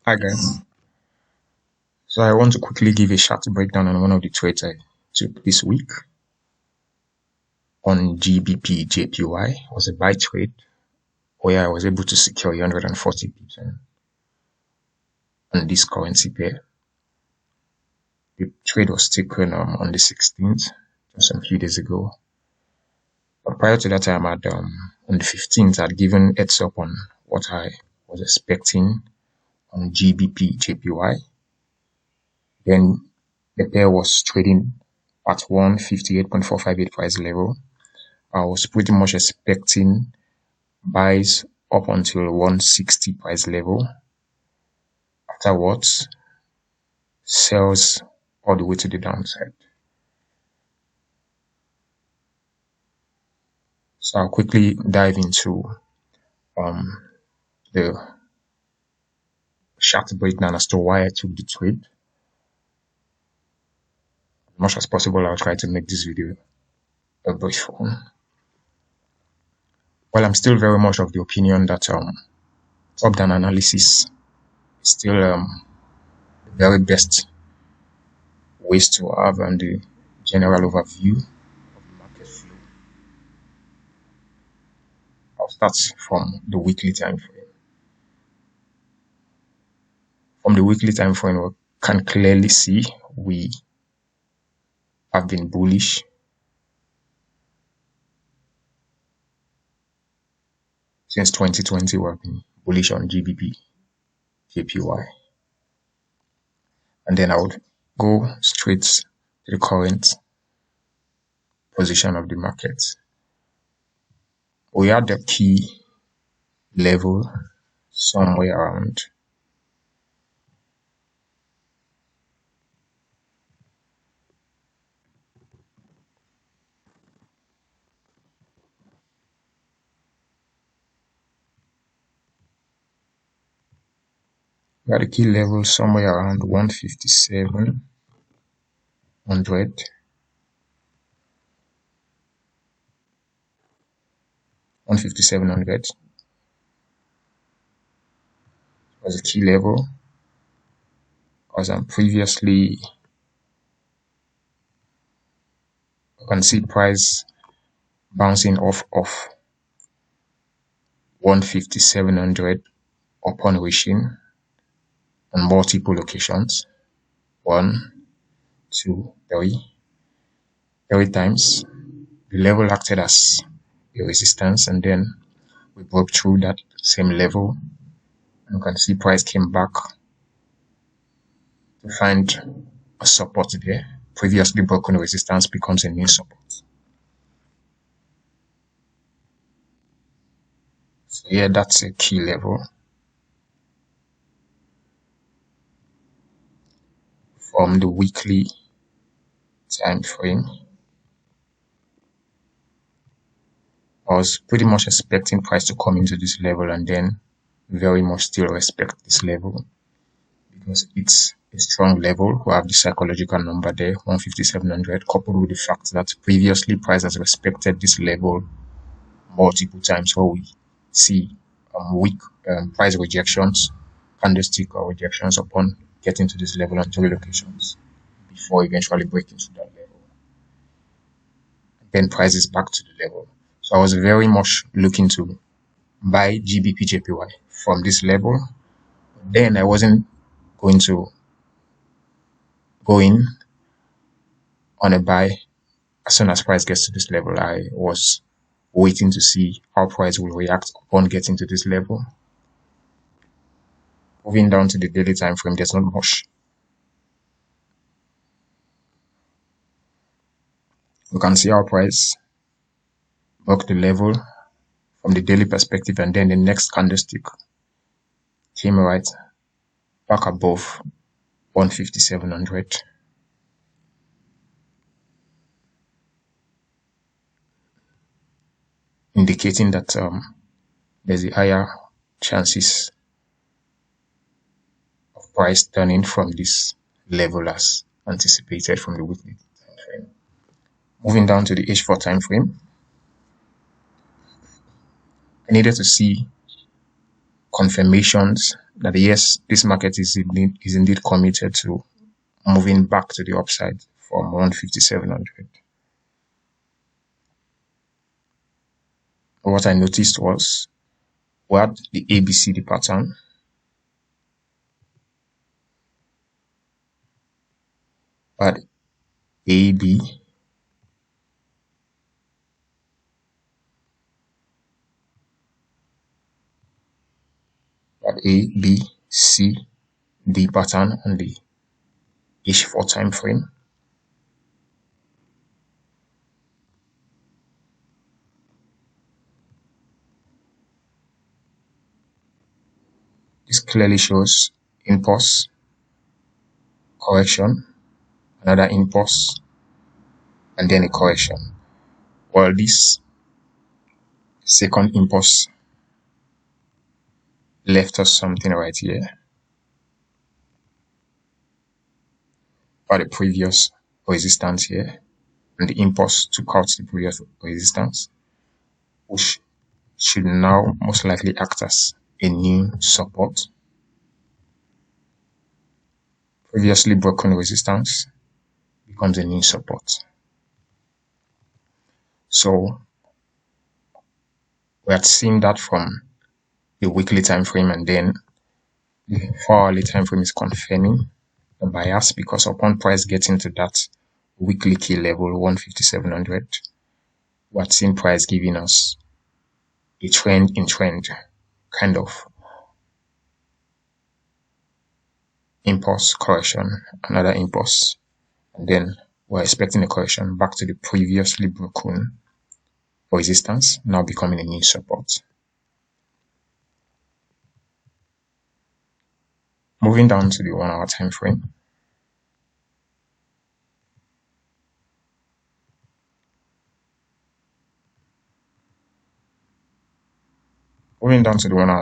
Hi guys. So I want to quickly give a short breakdown on one of the trades I took this week on Gbpjpy. It was a buy trade where I was able to secure 140 pips on this currency pair. The trade was taken on the 16th, just a few days ago. But prior to that time, on the 15th, I'd given heads up on what I was expecting on Gbpjpy. Then the pair was trading at 158.458 price level. I was pretty much expecting buys up until 160 price level. Afterwards, sells all the way to the downside. So I'll quickly dive into the chart breakdown as to why I took the trade. As much as possible, I'll try to make this video a brief one. Well, I'm still very much of the opinion that top-down analysis is still the very best ways to have the general overview of the market flow. I'll start from the weekly time frame. From the weekly time frame, we can clearly see we have been bullish. Since 2020, we have been bullish on Gbpjpy. And then I would go straight to the current position of the market. We had the key level somewhere around the key level somewhere around 15700. 15700 was a key level, because previously you can see price bouncing off of 15700 upon reaching on multiple occasions. 1, 2, 3 times. The level acted as a resistance, and then we broke through that same level. You can see price came back to find a support there. Previously broken resistance becomes a new support. So yeah, that's a key level. From the weekly time frame, I was pretty much expecting price to come into this level, and then very much still respect this level because it's a strong level. We have the psychological number there, 15700, coupled with the fact that previously price has respected this level multiple times. So we see weak price rejections, candlestick or rejections upon getting to this level on 3 locations before eventually breaking to that level. Then price is back to the level. So I was very much looking to buy Gbpjpy from this level. Then I wasn't going to go in on a buy as soon as price gets to this level. I was waiting to see how price will react upon getting to this level. Moving down to the daily time frame, there's not much. You can see how price broke the level from the daily perspective, and then the next candlestick came right back above 15700. Indicating that there's a higher chances of price turning from this level as anticipated from the weekly time frame. Moving down to the H4 time frame, I needed to see confirmations that yes, this market is indeed committed to moving back to the upside from 15700. What I noticed was we had the ABCD pattern, but AB, but A, B, C, D pattern on the H4 time frame. This clearly shows impulse, correction, another impulse, and then a correction. While this second impulse left us something right here, or the previous resistance here, and the impulse took out the previous resistance, which should now most likely act as a new support. Previously broken resistance becomes a new support. So we had seen that from the weekly time frame, and then the 4-hourly time frame is confirming the bias, because upon price getting to that weekly key level 15700, we had seen price giving us a trend in trend kind of impulse, correction, another impulse, and then we're expecting a correction back to the previously broken resistance, now becoming a new support. Moving down to the 1-hour time frame,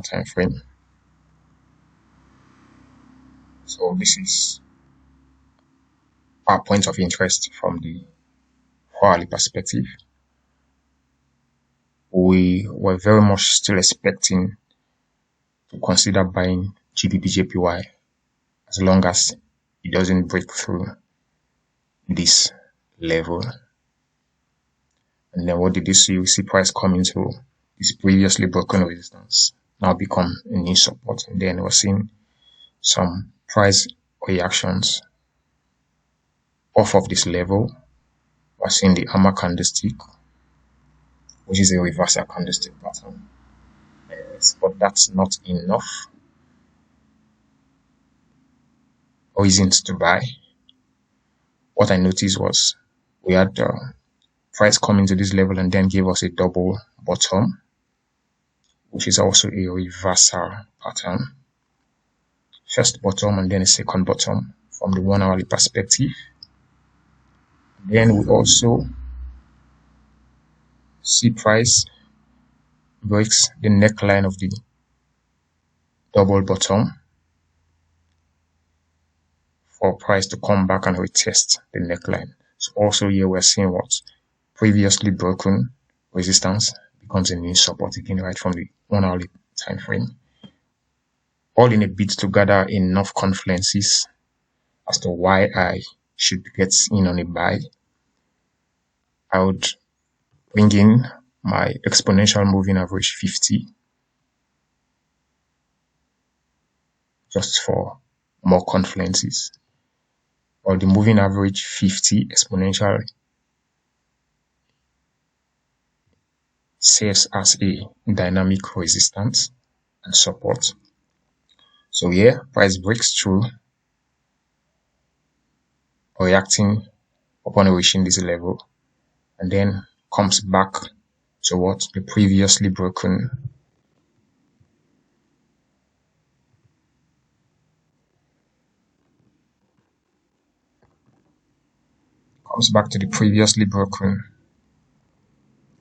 time frame. So this is our point of interest from the 4-hourly perspective. We were very much still expecting to consider buying Gbpjpy as long as it doesn't break through this level. And then what did you see? We see price coming to this previously broken resistance, now become a new support. And then we're seeing some price reactions off of this level. We're seeing the hammer candlestick, which is a reversal candlestick pattern. Yes, but that's not enough reasons to buy. What I noticed was we had price coming to this level and then gave us a double bottom, which is also a reversal pattern. First bottom and then a second bottom from the 1-hourly perspective. Then we also see price breaks the neckline of the double bottom for price to come back and retest the neckline. So also here we're seeing what previously broken resistance becomes a new support again right from the 1-hourly time frame. All in a bid to gather enough confluences as to why I should get in on a buy. I would bring in my exponential moving average 50 just for more confluences, or the moving average 50 exponential serves as a dynamic resistance and support. So here price breaks through, reacting upon reaching this level, and then comes back to what the previously broken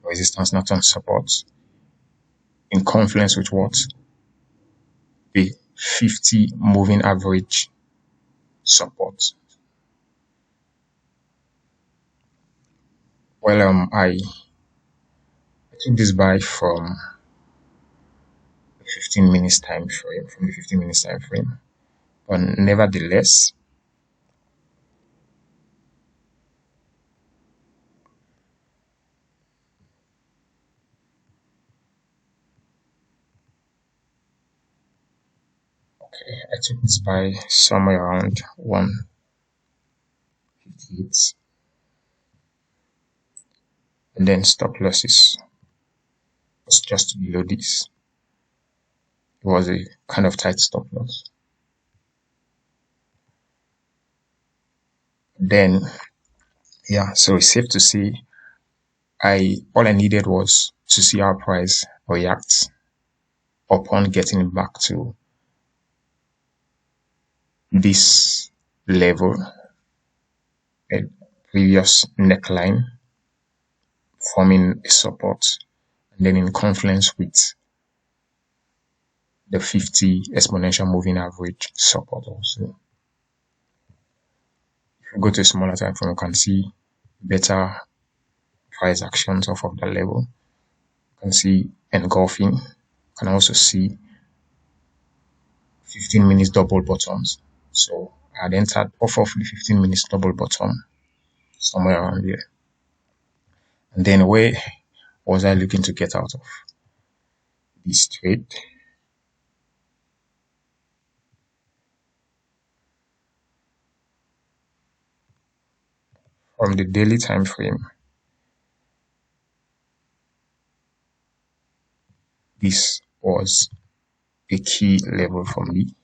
resistance, not on support, in confluence with what the 50 moving average support. Well, I took this buy from 15 minutes time frame, from the 15 minutes time frame. But nevertheless, okay, I took this by somewhere around 158, and then stop losses was just below this. It was a kind of tight stop loss. Then, yeah, so it's safe to say all I needed was to see how price reacts upon getting back to this level, a previous neckline, forming a support, and then in confluence with the 50 exponential moving average support also. If you go to a smaller time frame, you can see better price actions off of that level. You can see engulfing. You can also see 15 minutes double bottoms. So I had entered off of the 15 minutes double bottom somewhere around here. And then where was I looking to get out of this trade? From the daily time frame, this was a key level for me.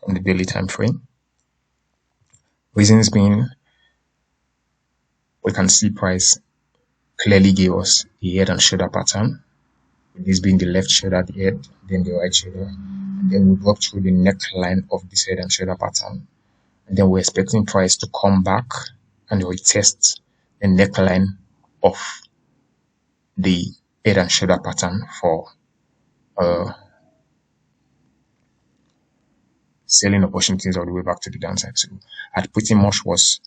From the daily time frame, reasons being, we can see price clearly gave us the head and shoulder pattern, with this being the left shoulder at the head, then the right shoulder, and then we walk through the neckline of this head and shoulder pattern, and then we're expecting price to come back and retest the neckline of the head and shoulder pattern for selling opportunities all the way back to the downside. So I pretty much was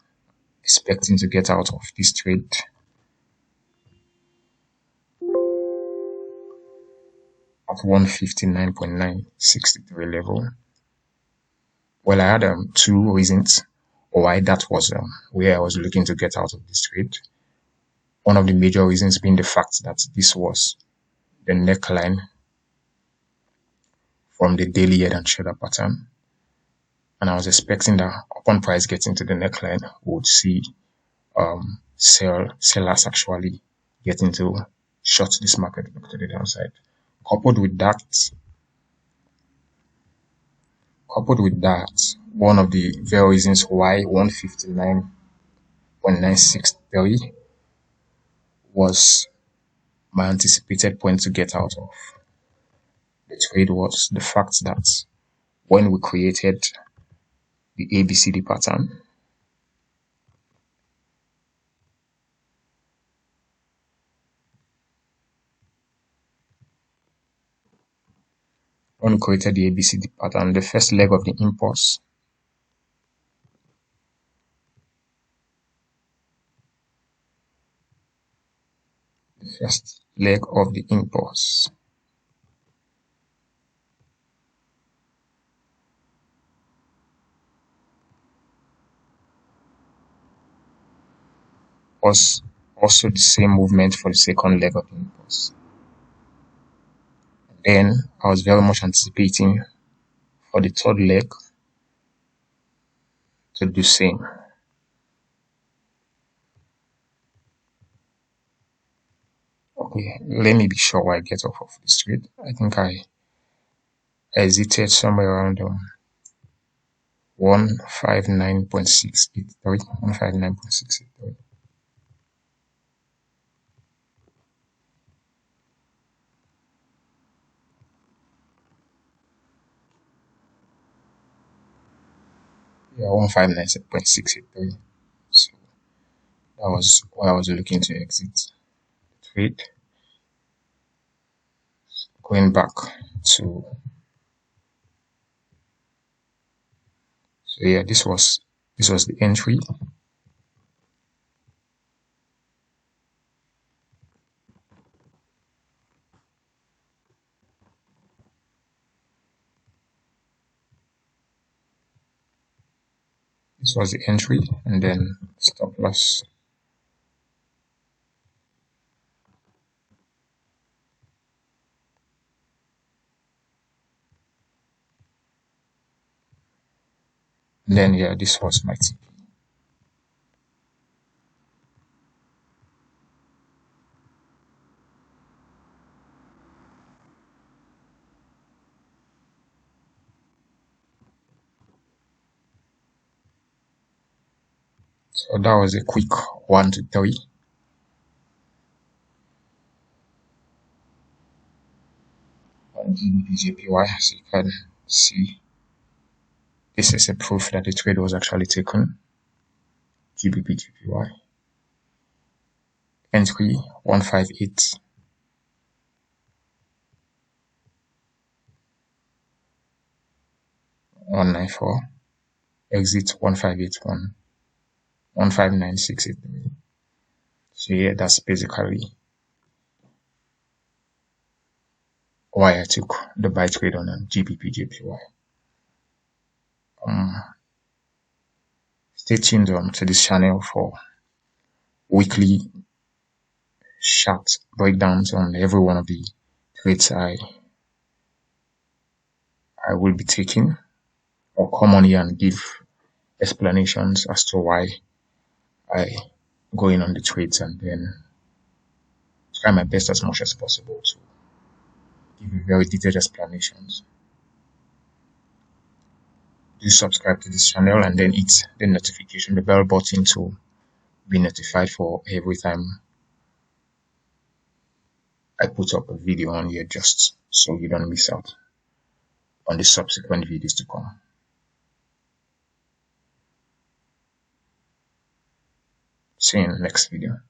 expecting to get out of this trade at 159.963 level. Well, I had two reasons why that was where I was looking to get out of this trade. One of the major reasons being the fact that this was the neckline from the daily head and shoulder pattern. And I was expecting that upon price getting to the neckline, we would see sellers actually getting to short this market back to the downside. Coupled with that, one of the very reasons why 159.963 was my anticipated point to get out of the trade was the fact that when we created the ABCD pattern, the first leg of the impulse was also the same movement for the second leg of the impulse. Then I was very much anticipating for the third leg to do same. Okay, let me be sure why I get off of this trade. I think I exited somewhere around 159.683. 159.683. Yeah, 159.683. So that was why I was looking to exit the trade. Going back to, so yeah, this was the entry. This was the entry, and then stop loss. And then yeah, this was my TP. So that was a quick 1 to 3. On Gbpjpy, as you can see, this is a proof that the trade was actually taken. Gbpjpy. Entry 158. 194. Exit 1581. 159683. So yeah, that's basically why I took the buy trade on Gbpjpy. Stay tuned to this channel for weekly chart breakdowns on every one of the trades I will be taking, or come on here and give explanations as to why I go in on the trades, and then try my best as much as possible to give you very detailed explanations. Do subscribe to this channel and then hit the bell button to be notified for every time I put up a video on here, just so you don't miss out on the subsequent videos to come. See you in the next video.